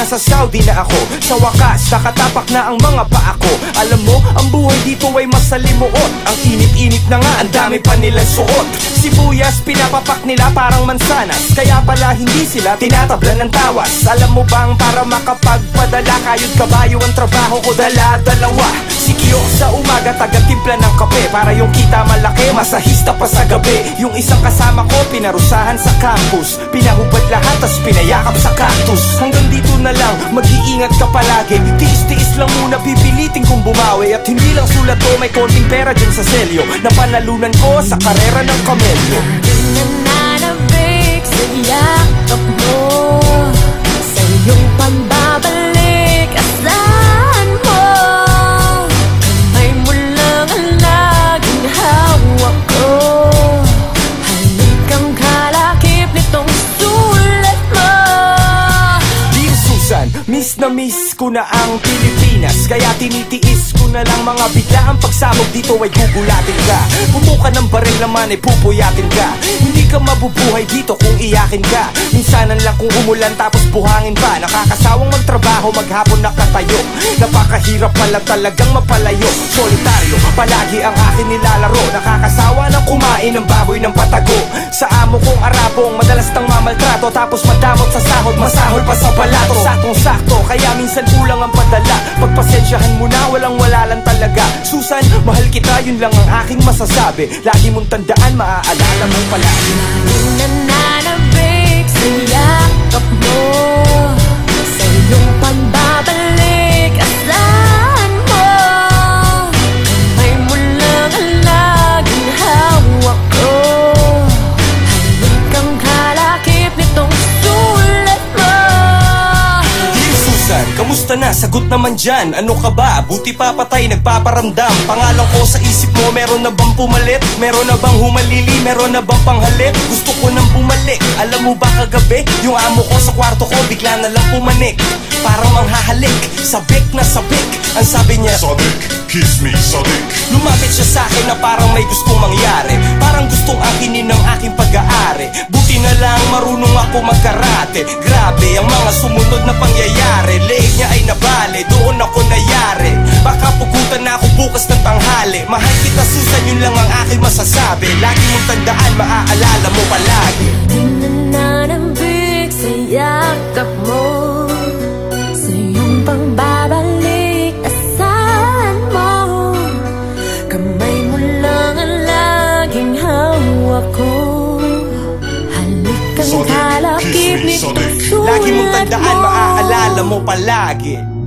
nasa Saudi na ako. Sa wakas, nakatapak na ang mga paa ko. Alam mo, ang buhay dito ay masalimuot. Ang init-init na nga, ang dami pa nilang suot. Sibuyas, pinapapak nila parang mansanas. Kaya pala hindi sila tinatablan ng tawas. Alam mo bang para makapagpadala, kayod kabayo ang trabaho ko, dala-dalawa. Sikyo sa umaga, taga-timpla ng kape, para yung kita malaki, masahista pa sa gabi. Yung isang kasama ko, pinarusahan sa campus, pinahubad lahat, tas pinayakap sa cactus. Hanggang dito na lang, mag-iingat ka palagi. Tiis-tiis lang muna, pipilitin kong bumawi. At hindi lang sulat ko, may konting pera dyan sa selyo, na panalunan ko sa karera ng kamelyo. Nananabik sa yakap mo, sa iyong pambabalik, asahan mo. Kamay mo lang ang laging hawak ko. Halikang kalakip nitong sulat mo. Dear Susan, miss na miss ko na ang Pilipinas, kaya tinitiis ko na lang mga biglaang pagsabog dito ay gugulatin ka. Putukan ng baril naman ay pupuyatin ka. Hindi ka mabubuhay dito kung iyakin ka. Minsanan lang kung umulan tapos buhangin pa. Nakakasawang magtrabaho, maghapon nakatayo. Napakahirap pala talagang mapalayo. Solitaryo, palagi ang akin nilalaro. Nakakasawa ng kumain ng baboy ng patago. Sa amo kong Arabong, madalas tang mamaltrato, tapos madamot sa sahod, masahol pa sa balato. Saktong-sakto, kaya minsan kulang ang padala. Pagpasensyahan mo na, walang-wala lang talaga. Susan, mahal kita, yun lang ang aking masasabi. Lagi mong tandaan, maaalala mo palagi. Nananabik sa yakap mo, sa iyong pambabalik, asahan mo. Kamay mo lang ang laging hawak ko. Halikang kalakip nitong sulat mo. Dear Susan, kamusta na? Sagot naman dyan. Ano ka ba? Buti pa patay, nagpaparamdam. Pangalan ko sa isip mo, meron na bang pumalit? Meron na bang humalili? Meron na bang panghalip? Gusto ko nang bumalik. Alam mo ba kagabi, yung amo ko sa kwarto ko, bigla na lang pumanik. Parang manghahalik, sabik na sabik. Ang sabi niya, Sadik, kiss me, Sadik. lumapit siya sa akin na parang may gustong mangyari. Parang gustong akinin ng aking pag-aari. Buti na lang marunong ako magkarate. Grabe ang mga sumunod na pangyayari. Leeg niya ay nabali, doon ako nayari. Baka pugutan na ako bukas ng tanghali. Mahal kita Susan, yun lang ang aking masasabi. Lagi mong tandaan, maaalala mo palagi. Nananabik sa yakap mo, sa iyong pagbabalik, asahan mo. Kamay mo lang ang laging hawak ko. Halikang kalakip nitong sulat mo. Lagi mong tandaan, maaalala mo palagi.